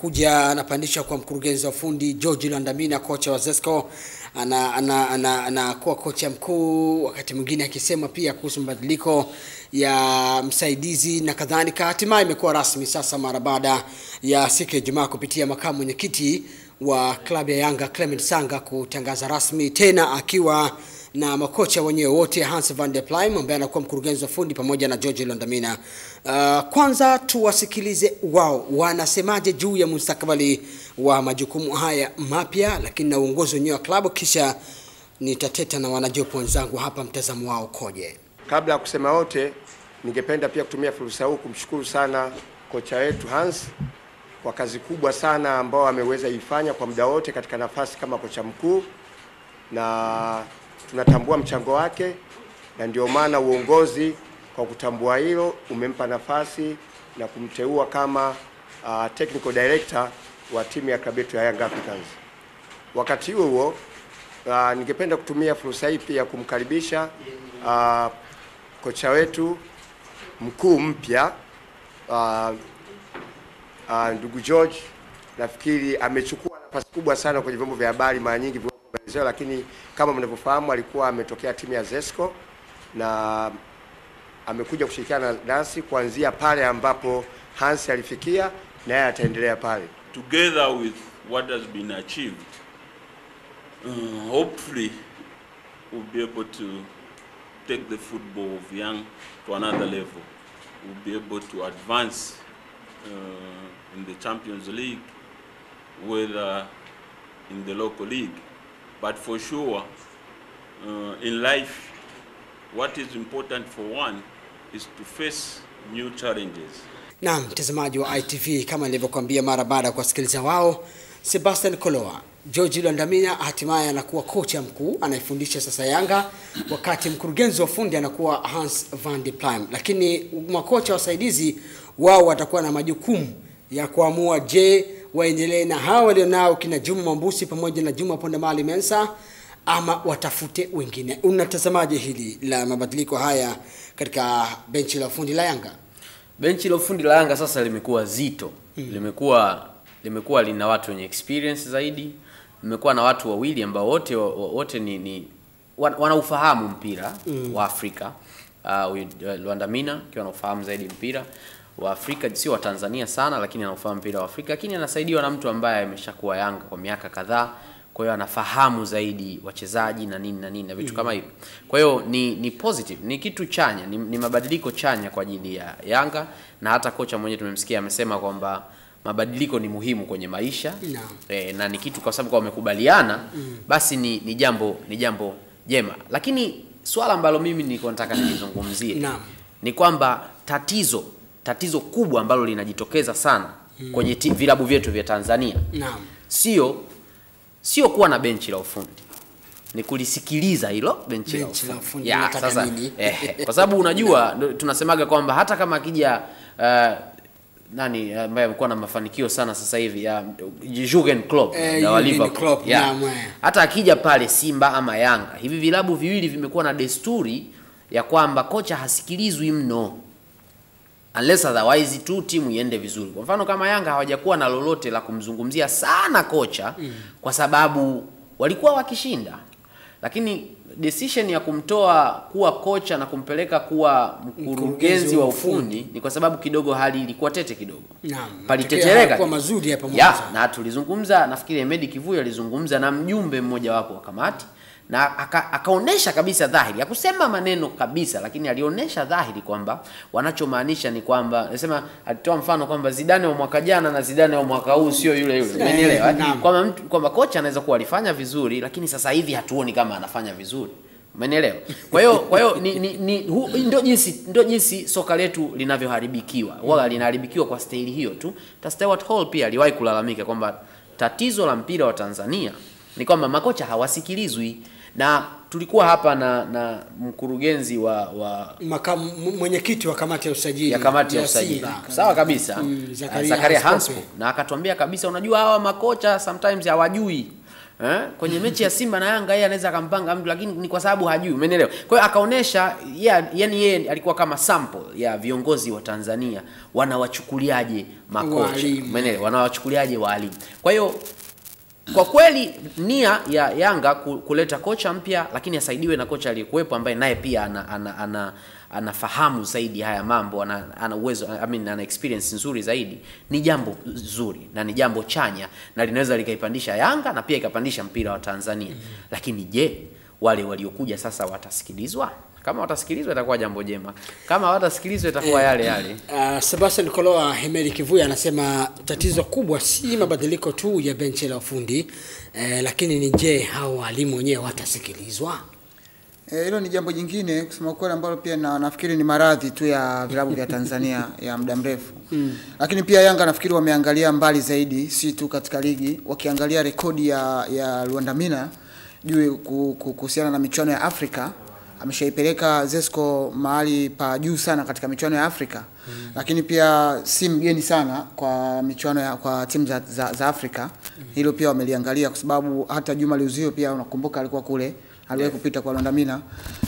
anapandishwa kwa mkurugenzi wa fundi George Landamina, kocha wa Zesco, anakuwa kocha mkuu, wakati mwingine akisema pia kuhusu mabadiliko ya msaidizi na kadhalika. Hatimaye imekuwa rasmi sasa mara baada ya siku ya Ijumaa kupitia makamu mwenyekiti wa klabu ya Yanga Clement Sanga kutangaza rasmi tena akiwa na makocha wenyewe wote, Hans van der Pluijm ambaye anakuwa mkurugenzi wa fundi pamoja na George Landamina. Kwanza tuwasikilize wao wanasemaje juu ya mustakabali wa majukumu haya mapya, lakini na uongozi wenyewe wa klabu, kisha nitateta na wanajopo wenzangu hapa mtazamo wao koje. Kabla ya kusema wote, ningependa pia kutumia fursa hii kumshukuru sana kocha wetu Hans kwa kazi kubwa sana ambao ameweza ifanya kwa muda wote katika nafasi kama kocha mkuu, na tunatambua mchango wake, na ndio maana uongozi kwa kutambua hilo umempa nafasi na kumteua kama technical director wa timu ya klabu yetu ya Young Africans. Wakati huo ningependa kutumia fursa hii pia kumkaribisha kocha wetu mkuu mpya ndugu George. Nafikiri amechukua nafasi kubwa sana kwenye vyombo vya habari mara nyingi, lakini kama mnavyofahamu alikuwa ametokea timu ya Zesco na amekuja kushirikiana nasi kuanzia pale ambapo Hans alifikia, na yeye ataendelea pale. Together with what has been achieved, hopefully will be able to take the football of Young to another level. We'll be able to advance in the Champions League, whether in the local league. But for sure, in life, what is important for one is to face new challenges. Na mtazamaji wa ITV, kama nilivyokuambia mara baada ya kusikiliza wao, Sebastian Koloa, George Lwandamina hatimaye anakuwa kocha mkuu anayefundisha sasa Yanga, wakati mkurugenzi wa fundi anakuwa Hans van der Pluijm. Lakini makocha wasaidizi wao watakuwa na majukumu ya kuamua je, waendelee na hao walionao kina Juma Mambusi pamoja na Juma Pondamali Mensa ama watafute wengine. Unatazamaje hili la mabadiliko haya katika benchi la fundi la Yanga? Benchi la fundi la Yanga sasa limekuwa zito. Limekuwa lina watu wenye experience zaidi. Limekuwa na watu wawili ambao wote ni wanaufahamu mpira wa Afrika. Lwandamina akiwa anaufahamu zaidi mpira wa Afrika, sio wa Tanzania sana, lakini anaufahamu mpira wa Afrika, lakini anasaidiwa na mtu ambaye ameshakuwa Yanga kwa miaka kadhaa. Kwa hiyo anafahamu zaidi wachezaji na nini na vitu kama hivyo. Kwa hiyo ni positive, ni kitu chanya, ni mabadiliko chanya kwa ajili ya Yanga, na hata kocha mwenyewe tumemsikia amesema kwamba mabadiliko ni muhimu kwenye maisha. Na ni kitu kwa sababu kwa wamekubaliana, basi ni jambo jema. Lakini swala ambalo mimi niko nataka nizungumzie ni kwamba tatizo kubwa ambalo linajitokeza sana kwenye vilabu vyetu vya Tanzania sio kuwa na benchi la ufundi, ni kulisikiliza hilo benchi la ufundi. Sasa kwa sababu unajua tunasemaga kwamba hata kama akija nani ambaye amekuwa na mafanikio sana sasa hivi ya Jurgen Klopp na wa Liverpool, hata akija pale Simba ama Yanga, hivi vilabu viwili vimekuwa na desturi ya kwamba kocha hasikilizwi mno, unless otherwise tu timu iende vizuri. Kwa mfano kama Yanga hawajakuwa na lolote la kumzungumzia sana kocha kwa sababu walikuwa wakishinda. Lakini decision ya kumtoa kuwa kocha na kumpeleka kuwa mkurugenzi wa ufundi ni kwa sababu kidogo hali ilikuwa tete kidogo. Palitetereka kwa mazuri hapa mwanzo. Na tulizungumza, nafikiri Ahmed Kivuyo alizungumza na mjumbe mmoja wapo wa kamati, na akaonesha kabisa dhahiri, hakusema maneno kabisa, lakini alionyesha dhahiri kwamba wanachomaanisha ni kwamba, nasema alitoa mfano kwamba Zidane wa mwaka jana na Zidane wa mwaka huu sio yule. Umeelewa? Kwamba kocha anaweza kuwa alifanya vizuri, lakini sasa hivi hatuoni kama anafanya vizuri. Umeelewa? Kwa hiyo ndio jinsi soka letu linavyoharibikiwa. Wala linaharibikiwa kwa staili hiyo tu. Stewart Hall pia aliwahi kulalamika kwamba tatizo la mpira wa Tanzania ni kwamba makocha hawasikilizwi. Na tulikuwa hapa na mkurugenzi wa mwenyekiti wa kamati ya usajili sawa kabisa, Zakaria Hanspo, na akatuambia kabisa, unajua hawa makocha sometimes hawajui kwenye mechi ya Simba na Yanga yeye anaweza akampanga mtu, lakini ni kwa sababu hajui. Umeelewa? Kwa hiyo akaonesha yani yeye alikuwa kama sample ya viongozi wa Tanzania wanawachukuliaje makocha. Umeelewa? Wanawachukuliaje walimu. Kwa hiyo kwa kweli nia ya Yanga kuleta kocha mpya, lakini asaidiwe na kocha aliyekuwepo ambaye naye pia anafahamu zaidi haya mambo, ana uwezo, ana experience nzuri zaidi, ni jambo zuri na ni jambo chanya, na linaweza likaipandisha Yanga na pia ikapandisha mpira wa Tanzania. Lakini je, wale waliokuja sasa watasikilizwa? Kama watasikilizwa itakuwa jambo jema, kama watasikilizwa itakuwa yale. Sebastian Koloa, Ahmed Kivuyo anasema tatizo kubwa si mabadiliko tu ya benchi la ufundi, lakini ni je, hao walimu wenyewe watasikilizwa? Hilo ni jambo jingine kusema kweli ambalo pia nafikiri ni maradhi tu ya vilabu vya Tanzania ya muda mrefu. Lakini pia Yanga nafikiri wameangalia mbali zaidi, si tu katika ligi, wakiangalia rekodi ya Lwandamina juu kuhusiana na michuano ya Afrika. Ameshaipeleka Zesco mahali pa juu sana katika michuano ya Afrika. Lakini pia si mgeni sana kwa michuano kwa timu za Afrika. Hilo pia wameliangalia kwa sababu hata Juma Liuzio pia unakumbuka alikuwa kule, aliwahi kupita kwa Lwandamina.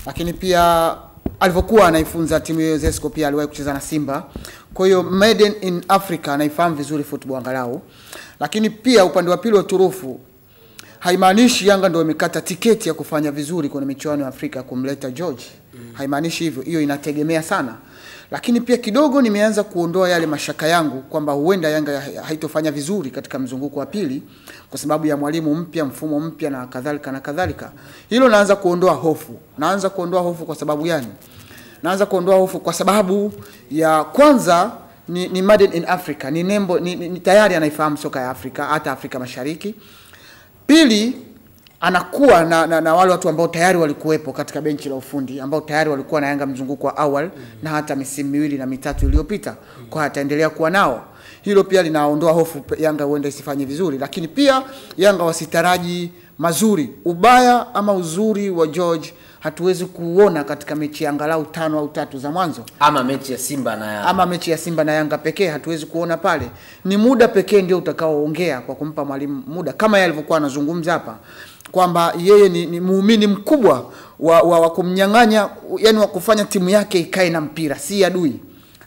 Lakini pia alipokuwa anaifunza timu hiyo Zesco pia aliwahi kucheza na Simba. Kwa hiyo made in Africa anaifahamu vizuri football angalau. Lakini pia upande wa pili wa turufu, haimaanishi Yanga ndio imekata tiketi ya kufanya vizuri kwenye michuano ya Afrika kumleta George. Haimaanishi hivyo, hiyo inategemea sana. Lakini pia kidogo nimeanza kuondoa yale mashaka yangu kwamba huenda Yanga haitofanya vizuri katika mzunguko wa pili kwa sababu ya mwalimu mpya, mfumo mpya na kadhalika na kadhalika. Hilo naanza kuondoa hofu. Naanza kuondoa hofu kwa sababu gani? Naanza kuondoa hofu kwa sababu ya kwanza ni made in Africa, ni nembo, ni tayari anaifahamu soka ya Afrika, hata Afrika Mashariki. Pili, anakuwa na wale watu ambao tayari walikuwepo katika benchi la ufundi, ambao tayari walikuwa na Yanga mzunguko wa awali na hata misimu 2 na 3 iliyopita, kwa ataendelea kuwa nao. Hilo pia linaondoa hofu Yanga huenda isifanye vizuri. Lakini pia Yanga wasitaraji mazuri. Ubaya ama uzuri wa George hatuwezi kuona katika mechi angalau 5 au 3 za mwanzo, ama mechi ya Simba na Yanga, ama mechi ya Simba na Yanga pekee hatuwezi kuona pale. Ni muda pekee ndio utakaoongea kwa kumpa mwalimu muda, kama yeye alivyokuwa anazungumza hapa kwamba yeye ni muumini mkubwa wa kumnyang'anya, yani wa kufanya timu yake ikae na mpira, si adui.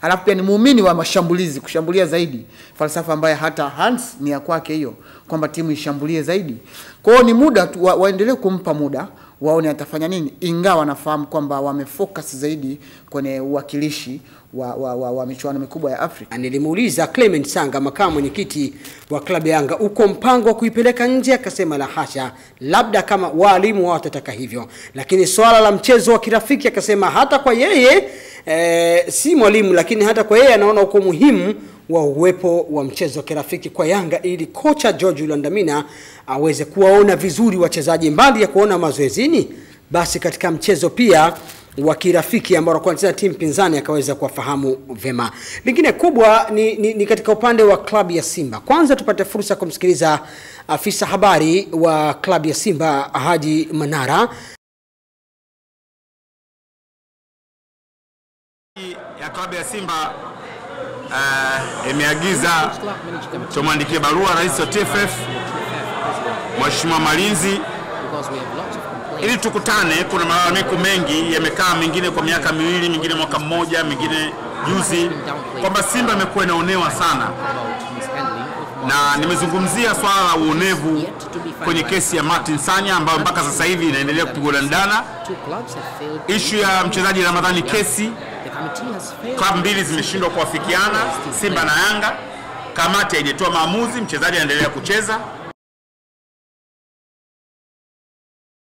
Alafu pia ni muumini wa mashambulizi, kushambulia zaidi, falsafa ambayo hata Hans ni ya kwake hiyo, kwamba timu ishambulie zaidi. Kwa hiyo ni muda tu waendelee kumpa muda, waone atafanya nini, ingawa nafahamu kwamba wamefocus zaidi kwenye uwakilishi wa michuano mikubwa ya Afrika. Nilimuuliza Clement Sanga, makamu mwenyekiti wa klabu ya Yanga, uko mpango wa kuipeleka nje? Akasema la hasha, labda kama walimu wao watataka hivyo. Lakini swala la mchezo wa kirafiki akasema hata kwa yeye si mwalimu, lakini hata kwa yeye anaona uko muhimu wa uwepo wa mchezo wa kirafiki kwa Yanga ili kocha George Luandamina aweze kuwaona vizuri wachezaji, mbali ya kuona mazoezini, basi katika mchezo pia wa kirafiki ambao wanakuwa wanacheza timu pinzani akaweza kuwafahamu vema. Lingine kubwa ni katika upande wa klabu ya Simba. Kwanza tupate fursa kumsikiliza afisa habari wa klabu ya Simba Haji Manara. Ya klabu ya Simba imeagiza tumwandikie barua rais wa TFF Mheshimiwa Malinzi ili tukutane. Kuna malalamiko mengi yamekaa, mengine kwa miaka 2, mengine mwaka 1, mengine juzi, kwamba Simba imekuwa inaonewa sana, na nimezungumzia swala la uonevu kwenye kesi ya Martin Sanya ambayo mpaka sasa hivi inaendelea kupigwa ndana. Issue ya mchezaji Ramadhani Kesi, klabu mbili zimeshindwa kuafikiana, Simba na Yanga. Kamati haijatoa maamuzi, mchezaji anaendelea kucheza.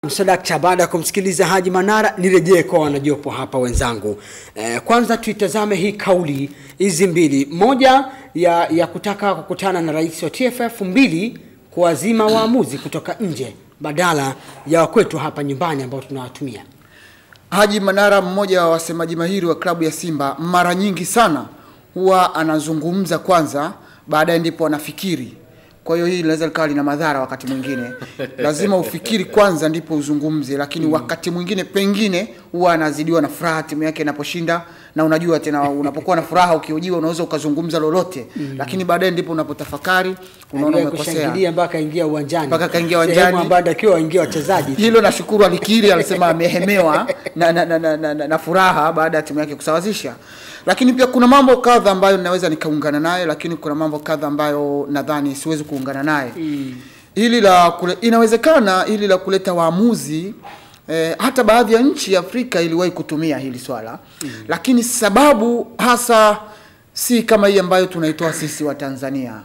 Msadakta, baada ya kumsikiliza Haji Manara, nirejee kwa wanajopo hapa wenzangu. Kwanza tuitazame hii kauli hizi mbili. Moja ya kutaka kukutana na rais wa TFF, 2 kuwazima waamuzi kutoka nje badala ya kwetu hapa nyumbani ambao tunawatumia. Haji Manara, mmoja wa wasemaji mahiri wa klabu ya Simba, mara nyingi sana huwa anazungumza kwanza, baadaye ndipo anafikiri. Kwa hiyo hii inaweza likawa lina madhara wakati mwingine. Lazima ufikiri kwanza ndipo uzungumze, lakini wakati mwingine pengine huwa anazidiwa na furaha timu yake inaposhinda, na unajua tena unapokuwa na furaha ukiojiwa unaweza ukazungumza lolote, lakini baadaye ndipo unapotafakari, unaona umekosea. Kushangilia mpaka ingia uwanjani. Mpaka kaingia uwanjani. Sehemu ambayo akiwa ingia wachezaji. Hilo nashukuru alikiri, alisema amehemewa na furaha baada ya timu yake kusawazisha. Lakini pia kuna mambo kadha ambayo ninaweza nikaungana naye, lakini kuna mambo kadha ambayo nadhani siwezi kuungana naye. Hili inawezekana hili la kuleta waamuzi, hata baadhi ya nchi ya Afrika iliwahi kutumia hili swala. Lakini sababu hasa si kama hii ambayo tunaitoa sisi wa Tanzania.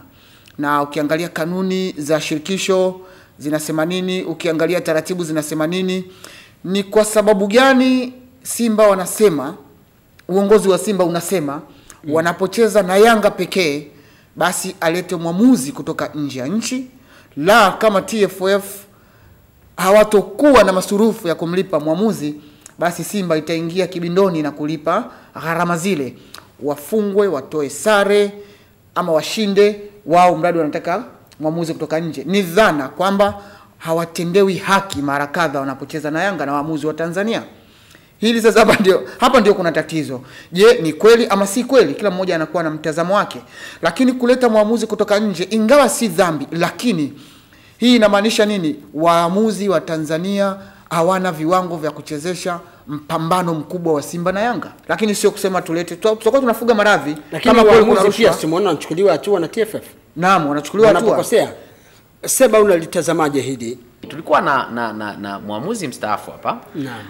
Na ukiangalia kanuni za shirikisho zinasema nini, ukiangalia taratibu zinasema nini, ni kwa sababu gani Simba wanasema, uongozi wa Simba unasema wanapocheza na Yanga pekee basi alete mwamuzi kutoka nje ya nchi, la kama TFF hawatokuwa na masurufu ya kumlipa mwamuzi basi Simba itaingia kibindoni na kulipa gharama zile, wafungwe, watoe sare ama washinde wao, mradi wanataka mwamuzi kutoka nje. Ni dhana kwamba hawatendewi haki mara kadha wanapocheza na Yanga na waamuzi wa Tanzania. Hili sasa hapa ndio kuna tatizo. Je, ni kweli ama si kweli? Kila mmoja anakuwa na mtazamo wake. Lakini kuleta mwamuzi kutoka nje ingawa si dhambi, lakini hii inamaanisha nini? Waamuzi wa Tanzania hawana viwango vya kuchezesha mpambano mkubwa wa Simba na Yanga. Lakini sio kusema tulete tutakuwa tunafuga maradhi kama waamuzi pia simuona wanachukuliwa hatua na TFF. Naam, wanachukuliwa hatua. Wanapokosea. Seba, unalitazamaje hili? tulikuwa na muamuzi mstaafu hapa. Naam.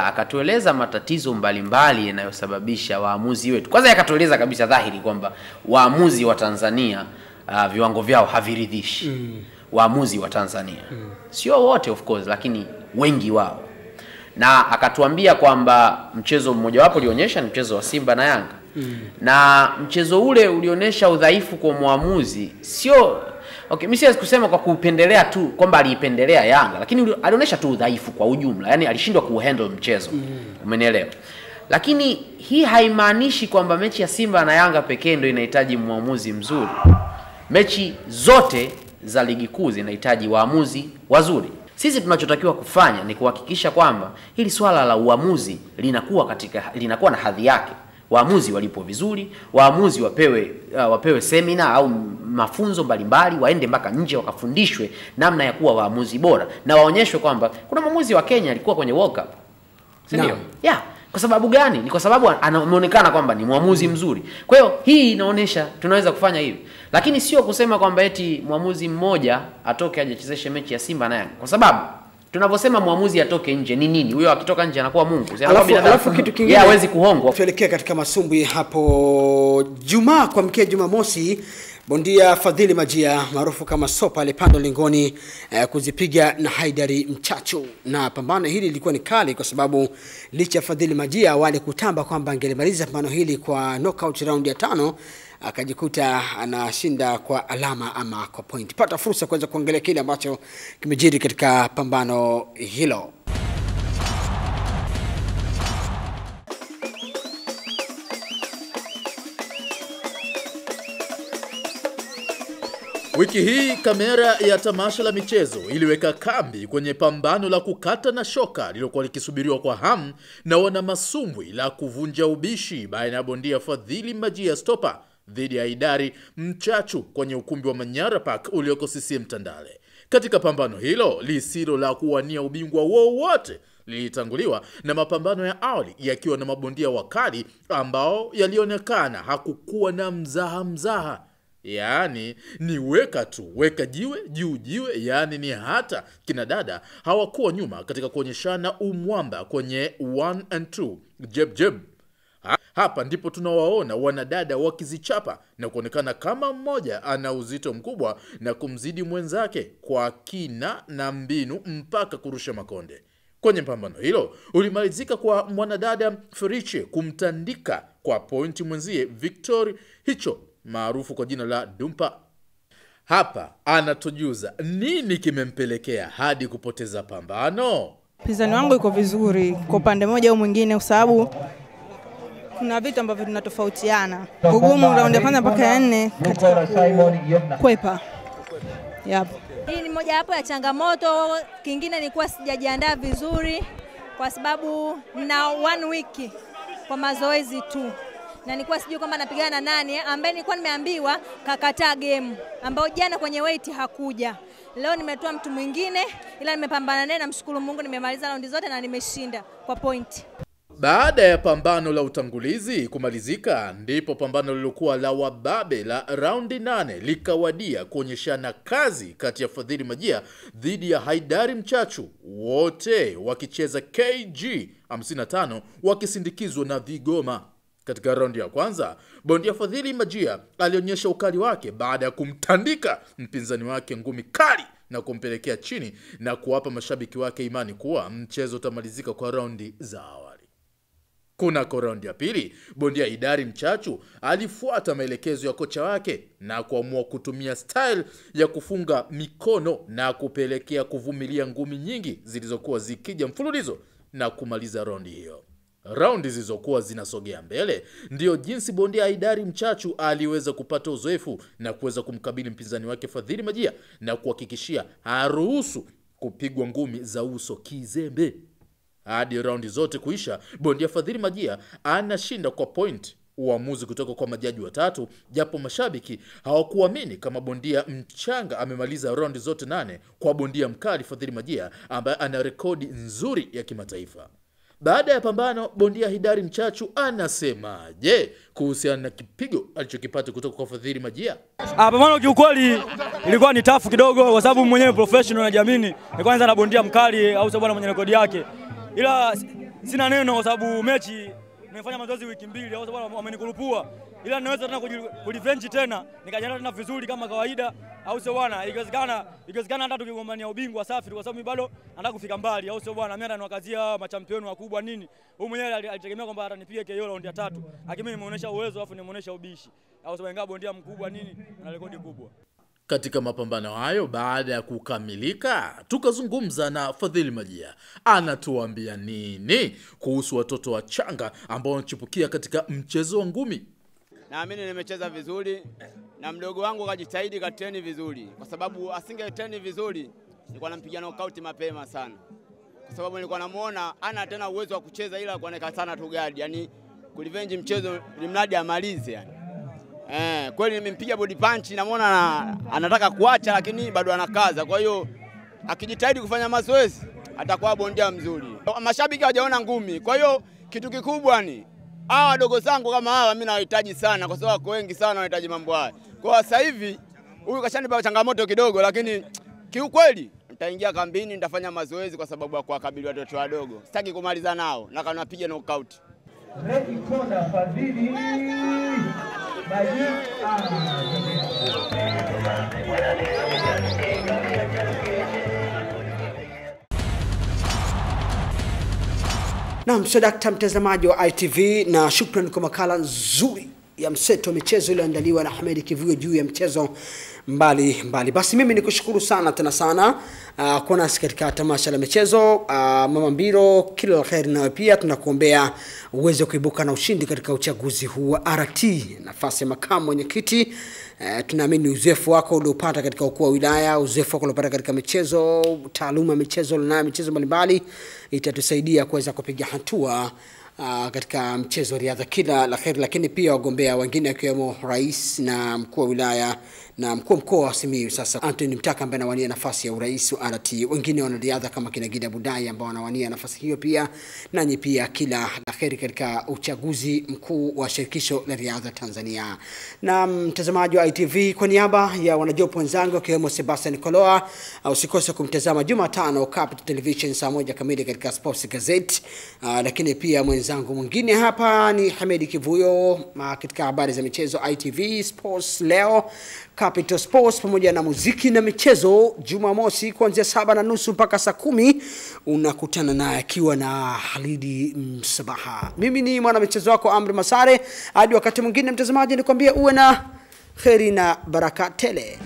Akatueleza matatizo mbalimbali yanayosababisha waamuzi wetu. Kwanza akatueleza kabisa dhahiri kwamba waamuzi wa Tanzania viwango vyao haviridhishi. Waamuzi wa Tanzania. Sio wote of course, lakini wengi wao. Na akatuambia kwamba mchezo mmoja wapo ulionyesha ni mchezo wa Simba na Yanga. Na mchezo ule ulionyesha udhaifu kwa muamuzi. Sio mimi siwezi kusema kwa kupendelea tu kwamba alipendelea Yanga, lakini alionyesha tu udhaifu kwa ujumla. Yaani alishindwa kuhandle mchezo. Umenielewa? Lakini hii haimaanishi kwamba mechi ya Simba na Yanga pekee ndio inahitaji muamuzi mzuri. Mechi zote za ligi kuu zinahitaji waamuzi wazuri. Sisi tunachotakiwa kufanya ni kuhakikisha kwamba hili swala la uamuzi linakuwa na hadhi yake. Waamuzi walipo vizuri, waamuzi wapewe semina au mafunzo mbalimbali, waende mpaka nje wakafundishwe namna ya kuwa waamuzi bora, na waonyeshwe kwamba kuna mwamuzi wa Kenya alikuwa kwenye World Cup. Si ndio? Kwa sababu gani? Ni kwa sababu anaonekana kwamba ni mwamuzi mzuri. Kwa hiyo hii inaonyesha tunaweza kufanya hivi. Lakini sio kusema kwamba eti mwamuzi mmoja atoke ajechezeshe mechi ya Simba na Yanga. Kwa sababu tunavyosema mwamuzi atoke nje ni nini? Huyo akitoka nje anakuwa Mungu. Alafu kitu kingine hawezi kuhongwa. Tuelekea katika masumbwi hapo Jumaa kwa mkea Jumamosi. Bondia Fadhili Majia maarufu kama Sopa alipanda lingoni kuzipiga na Haidari Mchachu, na pambano hili lilikuwa ni kali kwa sababu licha Fadhili Majia wale kutamba kwamba angelimaliza pambano hili kwa knockout round ya 5, akajikuta anashinda kwa alama ama kwa point. Pata fursa kuweza kuangalia kile ambacho kimejiri katika pambano hilo. Wiki hii kamera ya tamasha la michezo iliweka kambi kwenye pambano la kukata na shoka lililokuwa likisubiriwa kwa hamu na wana masumbwi la kuvunja ubishi baina ya bondia Fadhili Majia Stopa dhidi ya Haidari Mchachu kwenye ukumbi wa Manyara Park ulioko CCM Tandale. Katika pambano hilo lisilo la kuwania ubingwa wowote lilitanguliwa na mapambano ya awali yakiwa na mabondia wakali ambao yalionekana hakukuwa na mzaha. Yaani ni weka jiwe juu jiwe, yaani ni hata kina dada hawakuwa nyuma katika kuonyeshana umwamba kwenye 1 and 2 jeb. Hapa ndipo tunawaona wanadada wakizichapa na kuonekana kama mmoja ana uzito mkubwa na kumzidi mwenzake kwa kina na mbinu mpaka kurusha makonde. Kwenye pambano hilo ulimalizika kwa mwanadada Feriche kumtandika kwa pointi mwenzie Victory Hicho maarufu kwa jina la Dumpa. Hapa anatujuza nini kimempelekea hadi kupoteza pambano. Pinzani wangu iko vizuri kwa upande mmoja au mwingine, kwa sababu kuna vitu ambavyo tunatofautiana. Ugumu raundi ya kwanza mpaka ya 4 katika kwepa. Hii ni moja hapo ya changamoto. Kingine ni kuwa sijajiandaa vizuri kwa sababu na 1 wiki kwa mazoezi tu. Na nilikuwa sijui kwamba napigana na nani ambaye nilikuwa nimeambiwa kakataa game, ambao jana kwenye weight hakuja. Leo nimetoa mtu mwingine, ila nimepambana naye, namshukuru Mungu nimemaliza raundi zote na nimeshinda kwa point. Baada ya pambano la utangulizi kumalizika, ndipo pambano lilokuwa la wababe la raundi 8 likawadia kuonyeshana kazi kati ya Fadhili Majia dhidi ya Haidari Mchachu, wote wakicheza KG 55 wakisindikizwa na vigoma. Katika raundi ya kwanza, bondia Fadhili Majia alionyesha ukali wake baada ya kumtandika mpinzani wake ngumi kali na kumpelekea chini na kuwapa mashabiki wake imani kuwa mchezo utamalizika kwa raundi za awali. Kunako raundi ya pili, bondia Haidari Mchachu alifuata maelekezo ya kocha wake na kuamua kutumia style ya kufunga mikono na kupelekea kuvumilia ngumi nyingi zilizokuwa zikija mfululizo na kumaliza raundi hiyo. Raundi zilizokuwa zinasogea mbele ndio jinsi bondia Haidari Mchachu aliweza kupata uzoefu na kuweza kumkabili mpinzani wake Fadhili Majia na kuhakikishia haruhusu kupigwa ngumi za uso kizembe. Hadi raundi zote kuisha, bondia Fadhili Majia anashinda kwa point. Uamuzi kutoka kwa majaji watatu, japo mashabiki hawakuamini kama bondia mchanga amemaliza raundi zote 8 kwa bondia mkali Fadhili Majia ambaye ana rekodi nzuri ya kimataifa. Baada ya pambano, bondia Hidari Mchachu anasema je kuhusiana na kipigo alichokipata kutoka kwa Fadhili Majia. Pambano kiukweli ilikuwa ni tafu kidogo kwa sababu mwenyewe professional najiamini. Ni kwanza na bondia mkali au sababu mwenye rekodi yake. Ila sina neno kwa sababu mechi nimefanya mazoezi wiki 2 au sababu wamenikulupua. Ila ninaweza tena kurevenge tena, nikajiandaa tena vizuri kama kawaida au sio bwana? Ikiwezekana hata tukigombania ubingwa safi kwa sababu bado nataka kufika mbali au sio bwana? Mimi hata niwakazia machampioni wakubwa nini. Huyu mwenyewe alitegemea kwamba atanipiga KO raundi ya 3. Lakini mimi nimeonyesha uwezo alafu nimeonyesha ubishi. Au sababu ingawa bondia mkubwa nini na rekodi kubwa. Katika mapambano hayo baada ya kukamilika, tukazungumza na Fadhili Majia. Anatuambia nini kuhusu watoto wachanga ambao wanachipukia katika mchezo wa ngumi. Naamini nimecheza vizuri na mdogo wangu kajitahidi katreni vizuri, kwa sababu asingetreni vizuri nilikuwa nampiga knockout mapema sana, kwa sababu nilikuwa namuona ana tena uwezo wa kucheza, ila kuoneka sana tu guard, yani kurevenge mchezo limradi amalize yani. Kweli nimempiga body punch, namuona anataka kuacha lakini bado anakaza. Kwa hiyo akijitahidi kufanya mazoezi atakuwa bondia mzuri. Mashabiki hawajaona ngumi. Kwa hiyo kitu kikubwa ni hawa wadogo zangu kama hawa mimi nawahitaji sana, kwa sababu wako wengi sana wanahitaji mambo haya. Kwa sasa hivi huyu kashanipa changamoto kidogo, lakini kiukweli nitaingia kambini, nitafanya mazoezi kwa sababu ya kuwakabili watoto wadogo. Sitaki kumaliza nao na kanapiga knockout. Ready corner Fadhili Majia. Naam, sadakta mtazamaji wa ITV, na shukrani kwa makala nzuri ya mseto michezo iliyoandaliwa na Ahmed Kivuyo juu ya mchezo mbali. Basi mimi nikushukuru sana tena sana kwa nasi katika tamasha la michezo. Mama Mbiro, kila la kheri nawe pia tunakuombea uweze kuibuka na ushindi katika uchaguzi huu wa RT, nafasi ya makamu mwenyekiti. Tunaamini uzoefu wako uliopata katika ukuu wa wilaya, uzoefu wako uliopata katika michezo, taaluma michezo na michezo mbalimbali itatusaidia kuweza kupiga hatua katika mchezo riadha. Kila la kheri. Lakini pia wagombea wengine akiwemo rais na mkuu wa wilaya na mkuu mkoa wa Simiyu sasa Anthony Mtaka ambaye anawania nafasi ya urais wa RT, wengine wanariadha kama kina Gida Budai ambao wanawania nafasi hiyo pia. Nanyi pia kila la kheri katika uchaguzi mkuu wa shirikisho la riadha Tanzania. Na mtazamaji wa ITV, kwa niaba ya wanajopo wenzangu akiwemo Sebastian Koloa, usikose kumtazama Jumatano Capital Television saa 1 kamili katika Sports Gazette. Lakini pia mwenzangu mwingine hapa ni Ahmed Kivuyo katika habari za michezo ITV Sports leo, Capital Sports pamoja na muziki na michezo Jumamosi kuanzia 7:30 mpaka saa 10 unakutana naye akiwa na Halidi Msabaha. Mimi ni mwana michezo wako Amri Masare. Hadi wakati mwingine mtazamaji, nikwambia uwe na kheri na baraka tele.